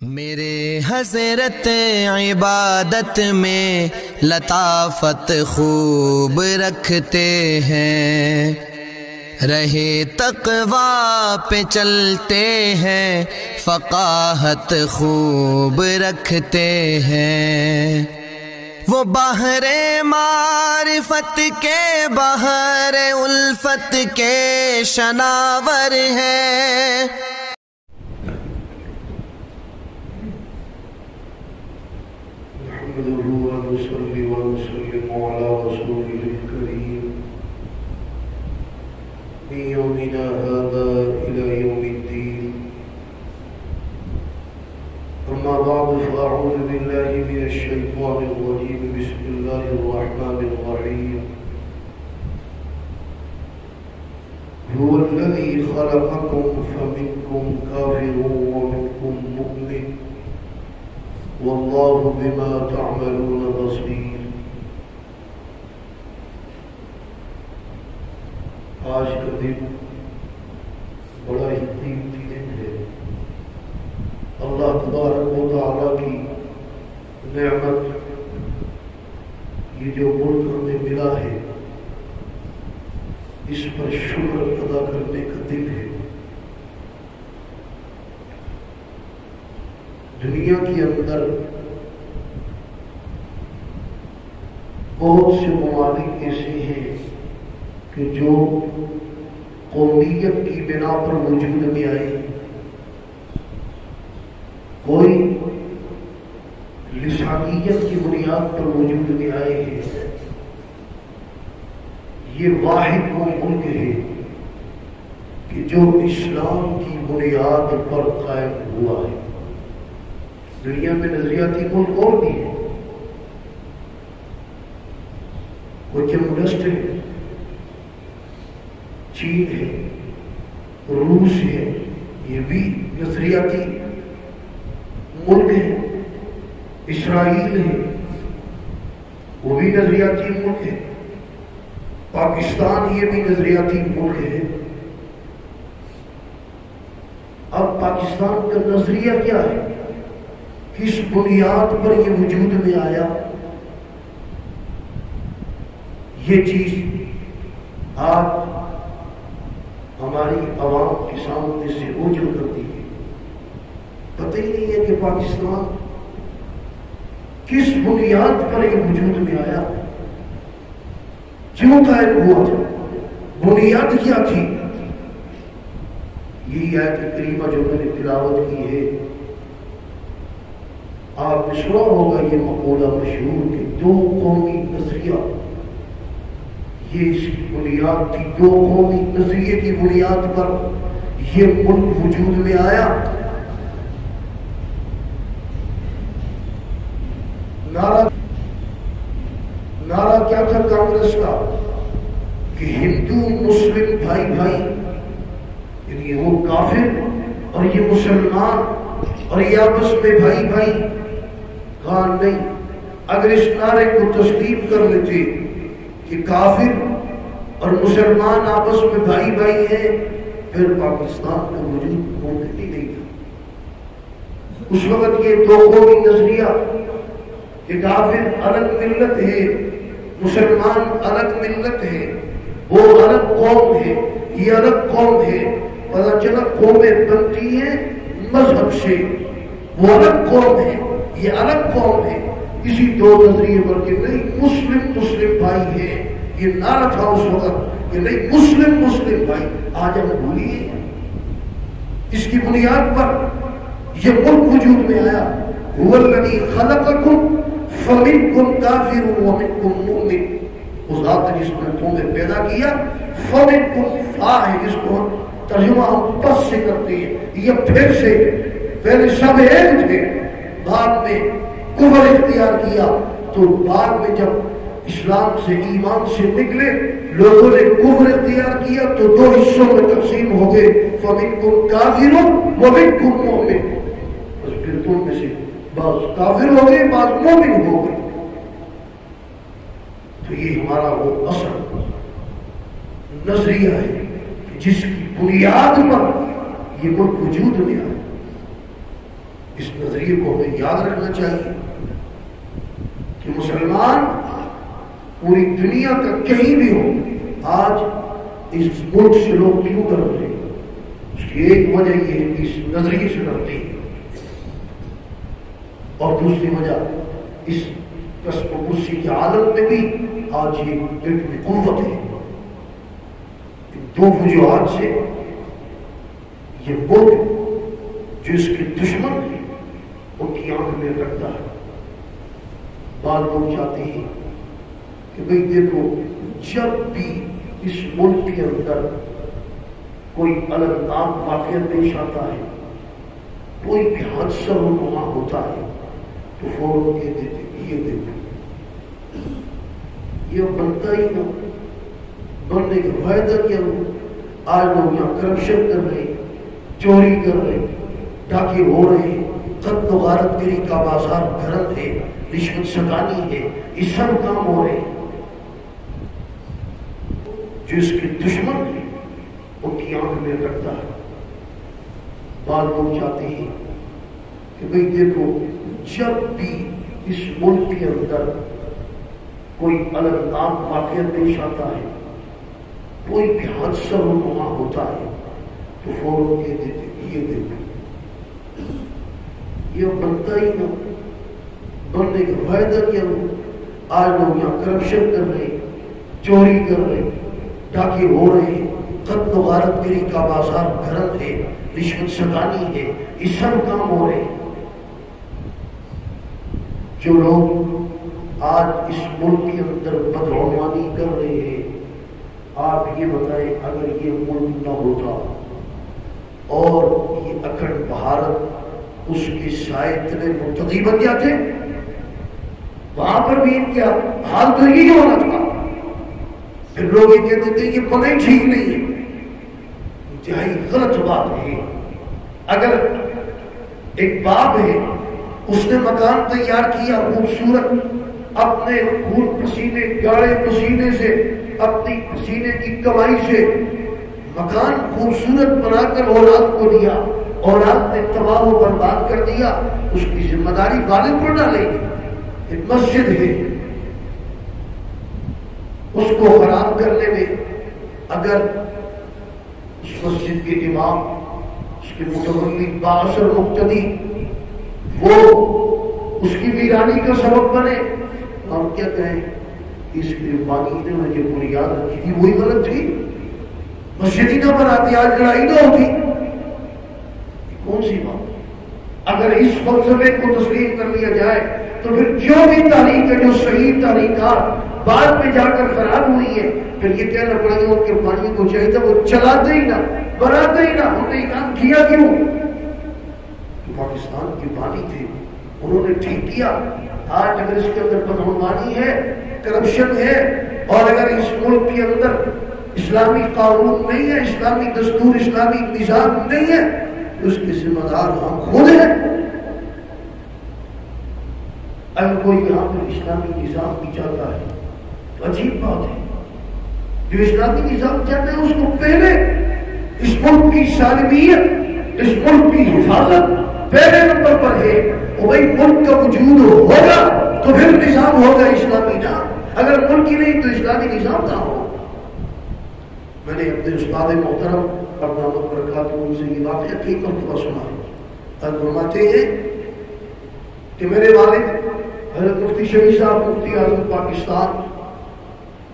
میرے حضرت عبادت میں لطافت خوب رکھتے ہیں، رہے تقویٰ پہ چلتے ہیں، فقاہت خوب رکھتے ہیں۔ وہ بحر معرفت کے بحر الفت کے شناور ہیں۔ ونصلي ونسلم على رسوله الكريم من يومنا هذا إلى يوم الدين. أما بعد فأعوذ بالله من الشيطان الرجيم. بسم الله الرحمن الرحيم. هو الذي خلقكم فمنكم كافر ومنكم مؤمن واللہ بما تعملون بصیر. آج کا دن بڑا ہی قیمتی دن ہے. اللہ تبارک و تعالیٰ کی نعمت، یہ جو ملک ہمیں ملا ہے، اس پر شکر ادا کرنے کا دن ہے. دنیا کے اندر بہت سے ممالک ایسے ہیں کہ جو قومیت کی بنا پر وجود میں آئے، کوئی لسانیت کی بنیاد پر وجود میں آئے ہیں. یہ واحد وہ ملک ہے کہ جو اسلام کی بنیاد پر قائم ہوا ہے. دنیا میں نظریاتی ملک اور بھی ہے، کوئی کمیونسٹ ہے، چین ہے، روس ہے، یہ بھی نظریاتی ملک ہے. اسرائیل ہے، وہ بھی نظریاتی ملک ہے. پاکستان یہ بھی نظریاتی ملک ہے. اب پاکستان کا نظریہ کیا ہے؟ کس بنیاد پر یہ وجود میں آیا؟ یہ چیز آج ہماری عوام کے سامنے سے اوجھل کرتی ہے. پتہ ہی نہیں ہے کہ پاکستان کس بنیاد پر یہ وجود میں آیا، کیوں قائم ہوا تھا، بنیاد کیا تھی. یہی آیت کریمہ جو میں نے تلاوت کی ہے، آپ نے سنا ہوگا یہ مقولہ مشہور کہ دو قومی نظریہ، یہ اس کی بنیاد تھی. دو قومی نظریے کی بنیاد پر یہ ملک وجود میں آیا. نعرہ کیا تھا کانگریس کا کہ ہندو مسلم بھائی بھائی، یعنی وہ کافر اور یہ مسلمان اور یہ آپس میں بھائی بھائی. کہا نہیں، اگر اس نعرے کو تسلیم کر لیتے کہ کافر اور مسلمان آپس میں بھائی بھائی ہیں، پھر پاکستان کا وجود ممکن ہی نہیں تھا. اس وقت یہ دو قومی نظریہ کہ کافر الگ ملت ہے، مسلمان الگ ملت ہے، وہ الگ قوم ہے، یہ الگ قوم ہے. پتہ چلا قومیں بنتی ہیں مذہب سے، وہ الگ قوم ہے، یہ الگ قوم ہے. اسی دو نظریے پر کہ نہیں مسلم مسلم بھائی ہے، یہ نعرہ تھا اس وقت کہ نہیں مسلم مسلم بھائی. آج ہم بھولیے اس کی بنیاد پر یہ ملک وجود میں آیا. هو الذی خلقکم فمنکم کافر ومنکم مؤمن. اس ذات نے جس نے تمہیں پیدا کیا، فمنکم فا ہے جس کو ترجمہ ہم پس سے کرتے ہیں. یہ پھر سے پہلے سب ایک تھے، بعد میں کفر اختیار کیا، تو بعد میں جب اسلام سے ایمان سے نکلے لوگوں نے کفر اختیار کیا تو دو حصوں میں تقسیم ہو گئے، فمنکم کافر ومنکم مؤمن. بس پھر تم میں سے بعض کافر ہو گئے، بعض مومن ہو گئے. تو یہ ہمارا وہ اصل نظریہ ہے جس کی بنیاد پر یہ ملک وجود میں آیا. اس نظریے کو ہمیں یاد رکھنا چاہیے کہ مسلمان پوری دنیا کا کہیں بھی ہو، آج اس ملک سے لوگ کیوں ڈر رہے ہیں؟ اس کی ایک وجہ یہ ہے کہ اس نظریے سے ڈرتے ہیں، اور دوسری وجہ اس کسب و کرسی کے عالم میں بھی آج یہ ایک قوت ہے۔ ان دو وجوہات سے یہ ملک جو اس کے دشمن ہیں ان کی آنکھ میں رکھتا ہے۔ بعض لوگ چاہتے ہیں کہ بھئی دیکھو، جب بھی اس ملک کے اندر کوئی الگ واقعہ پیش آتا ہے، کوئی بھی حادثہ رونما ہوتا ہے، تو فوراً یہ دیتے یہ دیکھو یہ بنتا ہی نہ، بننے کا فائدہ کیا ہو؟ آج لوگ یہاں کرپشن کر رہے ہیں، چوری کر رہے ہیں، ڈاکے ہو رہے ہیں، قتل و غارت گری کا بازار گرم ہے، رشوت ستانی ہے، یہ سب کام ہو رہے ہیں۔ جو اس کے دشمن ہیں ان کی آنکھ میں رکھتا ہے۔ بعض لوگ چاہتے ہیں کہ بھئی دیکھو، جب بھی اس ملک کے اندر کوئی الگ واقعہ پیش آتا ہے، کوئی بھی حادثہ رونما ہوتا ہے، تو فوراً یہ دیتے یہ دیکھو یہ بنتا ہی نہ، بننے کا فائدہ کیا ہو؟ آج لوگ یہاں کرپشن کر رہے ہیں، چوری کر رہے ہیں، ڈاکے ہو رہے ہیں، قتل و غارت گری کا بازار گرم ہے، رشوت ستانی ہے، یہ سب کام ہو رہے ہیں۔ جو لوگ آج اس ملک کے اندر بدعنوانی کر رہے ہیں، آپ یہ بتائیں، اگر یہ ملک نہ ہوتا اور یہ اکھنڈ بھارت اس کے سائے تلے مرتدی بن جاتے، وہاں پر بھی ان کا حال تو یہی ہونا تھا۔ پھر لوگ یہ کہتے تھے یہ پڑھائی ٹھیک نہیں ہے، انتہائی غلط بات ہے۔ اگر ایک باپ ہے، اس نے مکان تیار کیا خوبصورت، اپنے خون پسینے گاڑے پسینے سے، اپنی پسینے کی کمائی سے مکان خوبصورت بنا کر اولاد کو دیا، اولاد نے تباہ و برباد کر دیا، اس کی ذمہ داری والد پر ڈالے گی۔ ایک مسجد ہے، اس کو خراب کرنے میں اگر اس مسجد کے امام، اس کے متولی بااثر مقتدی وہ اس کی ویرانی کا سبب بنے، ہم کیا کہیں؟ اس کے لیے پانی نے مجھے بنیاد رکھی تھی وہی غلط تھی، مسجد ہی نہ بناتی، آج لڑائی نہ ہوتی۔ کون سی بات؟ اگر اس فلسفے کو تسلیم کر لیا جائے تو پھر جو بھی تاریخ ہے، جو صحیح تاریخات بعد میں جا کر خراب ہوئی ہے، پھر یہ کہنا پڑے گا ان کے پانی کو چاہیے تھا وہ چلاتے ہی نہ، بناتے ہی نہ، انہوں نے کام کیا کیوں؟ پاکستان کے بانی تھے، انہوں نے ٹھیک کیا۔ آج اگر اس کے اندر بدعنوانی ہے، کرپشن ہے، اور اگر اس ملک کے اندر اسلامی قانون نہیں ہے، اسلامی دستور، اسلامی نظام نہیں ہے، تو اس کے ذمہ دار ہم خود ہیں۔ اگر کوئی یہاں پر اسلامی نظام بھی چاہتا ہے تو عجیب بات ہے، جو اسلامی نظام چاہتا ہے اس کو پہلے اس ملک کی سالمیت، اس ملک کی حفاظت پہلے نمبر پر ہے۔ اور بھائی ملک کا وجود ہوگا تو پھر نظام ہوگا اسلامی نظام، اگر ملک ہی نہیں تو اسلامی نظام نہ ہو۔ میں نے اپنے استاد محترم دامت برکاتہ ان سے یہ واقعہ کئی مرتبہ سنا ہے۔ فرماتے ہیں کہ میرے والد حضرت مفتی شفیع صاحب مفتی اعظم پاکستان،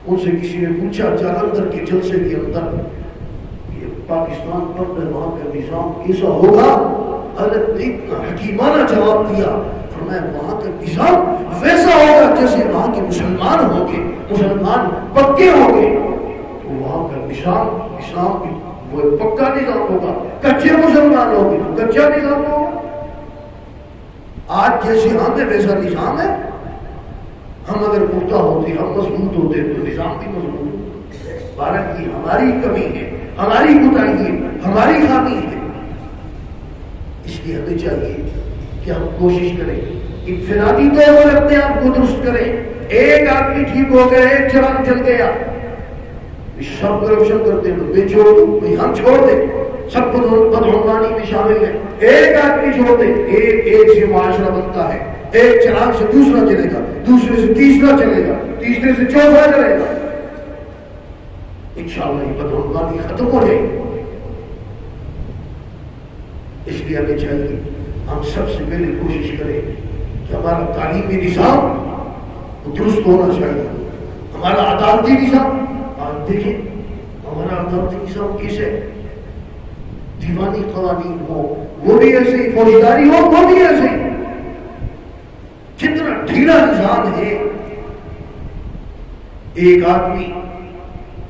ان سے کسی نے پوچھا جالندھر کے جلسے کے اندر کہ پاکستان پر وہاں کا نظام کیسا ہوگا؟ حضرت نے اتنا حکیمانہ جواب دیا، فرمایا وہاں کا نظام ویسا ہوگا جیسے وہاں کے مسلمان ہوں گے، مسلمان پکے ہوں گے تو وہاں کا نظام اسلام کی وہ پکا نظام ہوگا، کچے مسلمان ہوں گے تو کچا نظام ہوگا۔ آج جیسے ہم نے ویسا نظام ہے، ہم اگر پختہ ہوتے، ہم مضبوط ہوتے تو نظام بھی مضبوط۔ بھارت کی ہماری کمی ہے، ہماری کوتاہی ہے، ہماری خامی ہے، اس لیے ہمیں چاہیے کہ ہم کوشش کریں، انفرادی طور پر اپنے آپ کو درست کریں۔ ایک آدمی ٹھیک ہو گیا، ایک چراغ جل گیا، سب کرپشن کرتے ہیں، بے چھوڑ دو، ہم چھوڑ دیں، سب بدعنوانی میں شامل ہیں. ایک آدمی چھوڑ دے, ایک سے معاشرہ بنتا ہے. ایک چراغ سے دوسرا چلے گا, دوسرے سے تیسرا چلے گا, تیسرے سے چوتھا چلے گا. انشاءاللہ یہ بدعنوانی ختم ہو جائے گی. اس لیے ہمیں چاہیے ہم سب سے پہلے کوشش کریں کہ ہمارا تعلیمی نظام درست ہونا چاہیے. ہمارا عدالتی نظام, آج دیکھیں ہمارا عدالتی نظام کیسے ہے. دیوانی قوانین ہو وہ بھی ایسے ہی, فوجداری ہو وہ بھی ایسے ہی. کتنا ڈھیلا نظام ہے. ایک آدمی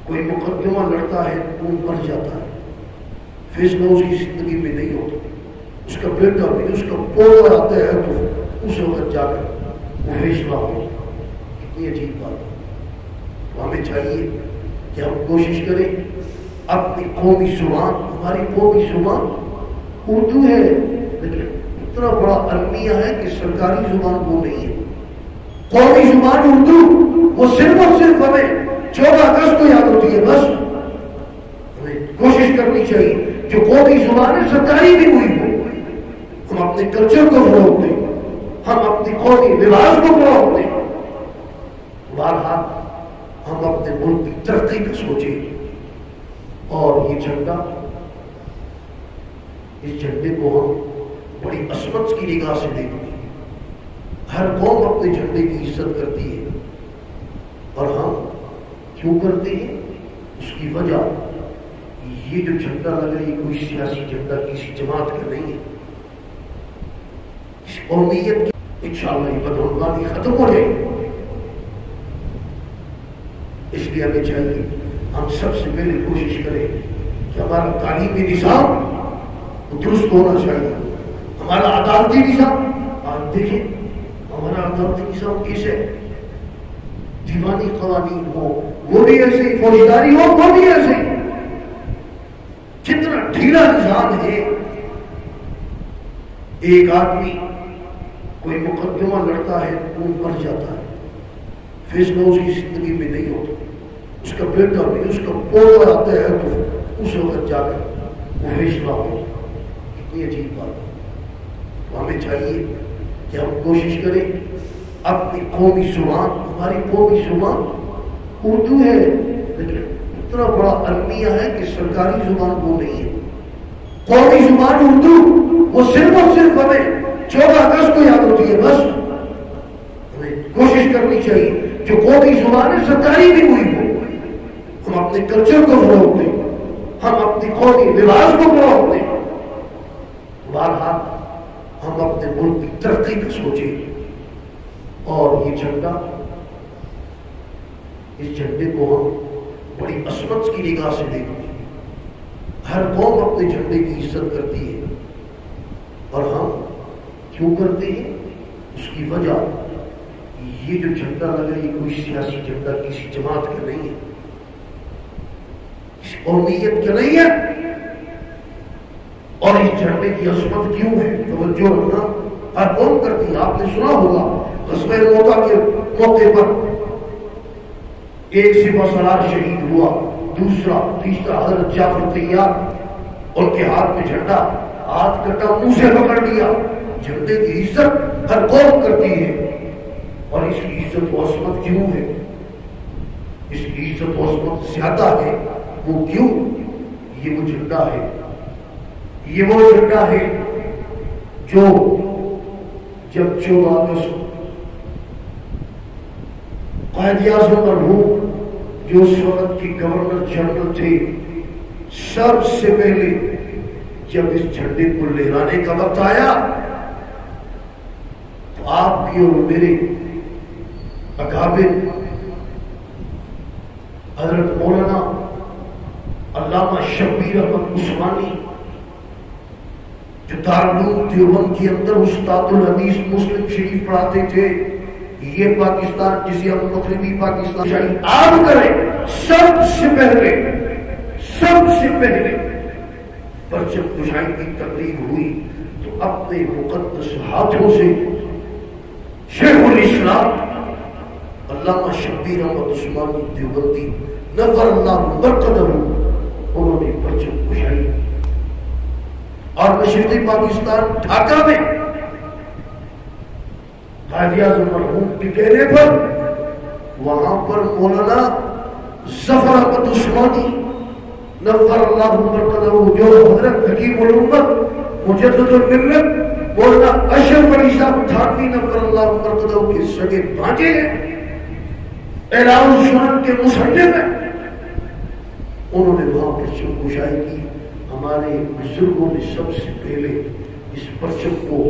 کوئی مقدمہ لڑتا ہے, وہ مر جاتا ہے, فیصلہ اس کی زندگی میں نہیں ہوتا. اس کا بیٹا بھی, اس کا پوتا آتا ہے تو اس وقت جا کر وہ فیصلہ ہو. کتنی عجیب بات ہے. تو ہمیں چاہیے کہ ہم کوشش کریں اپنی قومی زبان, ہماری قومی زبان اردو ہے لیکن اتنا بڑا المیہ ہے کہ سرکاری زبان وہ نہیں ہے. قومی زبان اردو, وہ صرف اور صرف ہمیں 14 اگست کو یاد ہوتی ہے. بس ہمیں کوشش کرنی چاہیے جو قومی زبان ہے سرکاری بھی ہوئی ہو. ہم اپنے کلچر کو فروغ دیں, ہم اپنی قومی لباس کو فروغ دیں. بہرحال ہم اپنے ملک کی ترقی کا سوچیں. اور یہ جھنڈا, اس جھنڈے کو ہم بڑی عظمت کی نگاہ سے دیکھتے ہیں. ہر قوم اپنے جھنڈے کی عزت کرتی ہے. اور ہم کیوں کرتے ہیں؟ اس کی وجہ یہ جو جھنڈا لگا یہ کوئی سیاسی جھنڈا کسی جماعت کا نہیں ہے. اس قومیت کی انشاءاللہ یہ بدعنوانی ختم ہو جائے گی. اس لیے ہمیں چاہیے ہم سب سے پہلے کوشش کریں کہ ہمارا تعلیمی نظام درست ہونا چاہیے. ہمارا عدالتی نظام, آج دیکھیں ہمارا عدالتی نظام کیسے ہے. دیوانی قوانین ہو وہ بھی ایسے ہی, فوجداری ہو وہ بھی ایسے ہی. کتنا ڈھیلا نظام ہے. ایک آدمی کوئی مقدمہ لڑتا ہے, وہ مر جاتا ہے, فیصلہ اس کی زندگی میں نہیں ہوتا. اس کا بیٹا بھی, اس کا پوتا آتا ہے تو اس وقت جا کر وہ فیصلہ ہو. کتنی عجیب بات ہے. تو ہمیں چاہیے کہ ہم کوشش کریں اپنی قومی زبان, ہماری قومی زبان اردو ہے لیکن اتنا بڑا المیہ ہے کہ سرکاری زبان وہ نہیں ہے. قومی زبان اردو, وہ صرف اور صرف ہمیں 14 اگست کو یاد ہوتی ہے. بس ہمیں کوشش کرنی چاہیے جو قومی زبان ہے سرکاری بھی ہوئی ہو. ہم اپنے کلچر کو فروغ دیں, ہم اپنی قومی لباس کو فروغ دیں. بہرحال ہم اپنے ملک کی ترقی کا سوچیں. اور یہ جھنڈا, اس جھنڈے کو ہم بڑی عظمت کی نگاہ سے دیکھتے ہیں. ہر قوم اپنے جھنڈے کی عزت کرتی ہے. اور ہم کیوں کرتے ہیں؟ اس کی وجہ یہ جو جھنڈا لگا یہ کوئی سیاسی جھنڈا کسی جماعت کا نہیں ہے, اس قومیت کا نہیں ہے. اور اس جھنڈے کی عظمت کیوں ہے, توجہ رکھنا. ہر قوم کرتی ہے. آپ نے سنا ہوگا غزوہ موتا کے موقع پر ایک سپہ سالار شہید ہوا, دوسرا تیسرا حضرت جعفر طیار, ان کے ہاتھ میں جھنڈا, ہاتھ کٹا, منہ سے پکڑ لیا. جھنڈے کی عزت ہر قوم کرتی ہے. اور اس کی عزت و عظمت کیوں ہے؟ اس کی عزت و عظمت زیادہ ہے. وہ کیوں؟ یہ وہ جھنڈا ہے, یہ وہ جھنڈا ہے جو جب 14 اگست قائد اعظم مرحوم جو اس وقت کی گورنر جنرل تھے, سب سے پہلے جب اس جھنڈے کو لہرانے کا وقت آیا تو آپ کی اور میرے اکابر حضرت مولانا علامہ شبیر احمد عثمانی جو دارالعلوم دیوبند کے اندر استاد الحدیث مسلم شریف پڑھاتے تھے, یہ پاکستان جسے ہم مغربی پاکستان شاہی عام کریں, سب سے پہلے پرچم کشائی کی تقریب ہوئی تو اپنے مقدس ہاتھوں سے شیخ الاسلام علامہ شبیر احمد عثمانی دیوبندی نظر اللہ مرقدہ انہوں نے پرچم کشائی اور مشرقی پاکستان ڈھاکہ میں قائد اعظم مرحوم کے کہنے پر وہاں پر مولانا ظفر احمد عثمانی نور اللہ مرقدہ جو حضرت حکیم الامت مجدد الملت مولانا اشرف علی صاحب تھانوی نور اللہ مرقدہ کے سگے بھانجے ہیں، اعلان السنن کے مصنف ہیں، انہوں نے وہاں پرچم کشائی کی۔ ہمارے بزرگوں نے سب سے پہلے اس پرچم کو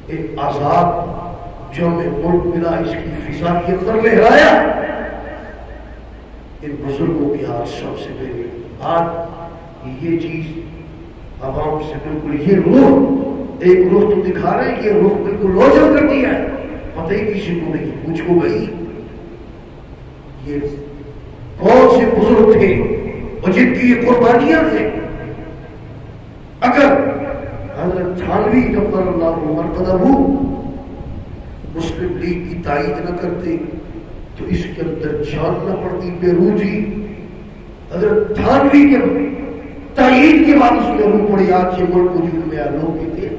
ایک آزاد جو ہمیں ملک ملا اس کی فضا کے اندر لہرایا، ان بزرگوں کے ہاتھ سب سے پہلے۔ آج یہ چیز عوام سے بالکل یہ روح ایک روح تو دکھا رہے ہیں، یہ روح بالکل روشن کر دیا ہے، پتہ ہی کسی کو نہیں پوچھ کو گئی یہ کون سے بزرگ تھے اور جن کی یہ قربانیاں تھیں۔ اگر حضرت تھانوی نور اللہ مرقدہ مسلم لیگ کی تائید نہ کرتے تو اس کے اندر جان نہ پڑتی بیروجی۔ حضرت تھانوی کے تائید کے بعد اس میں روح پڑی۔ آج یہ ملک وجود میں لوگ کہتے ہیں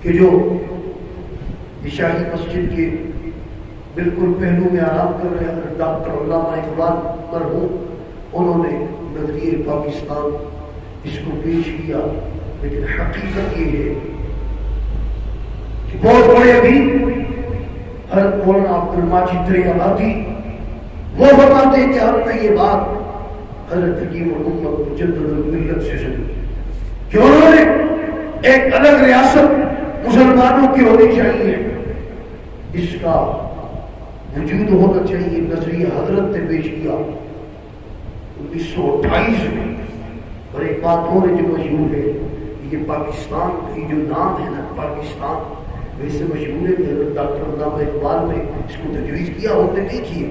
کہ جو عشائی مسجد کے بالکل پہلو میں آرام کر رہے ہیں، ڈاکٹر علامہ اقبال مرحوم، انہوں نے نظریہ پاکستان اس کو پیش کیا، لیکن حقیقت یہ ہے کہ بہت بڑے ابھی حضرت مولانا عبد الماجد ریاضی وہ فرماتے ہیں کہ ہم نے یہ بات حضرت حکیم الامت مجدد الملت سے سنی کہ انہوں نے ایک الگ ریاست مسلمانوں کی ہونی چاہیے، اس کا وجود ہونا چاہیے، نظریہ حضرت نے پیش کیا 1928 میں۔ اور ایک بات اور ہے جو مشہور ہے، یہ پاکستان کی جو نام ہے نا پاکستان، ویسے مشہور ہے کہ حضرت ڈاکٹر علامہ اقبال نے اس کو تجویز کیا، انہوں نے نہیں کیا۔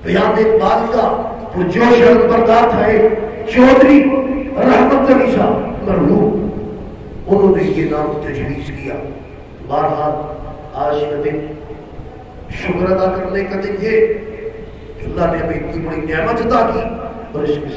بیان اقبال کا پرجوش البردار تھا چودھری رحمت علی صاحب مرحوم، انہوں نے یہ نام تجویز کیا۔ بہرحال آج کا دن شکر ادا کرنے کا دن ہے کہ اللہ نے ہمیں اتنی بڑی نعمت عطا کی اور اس کے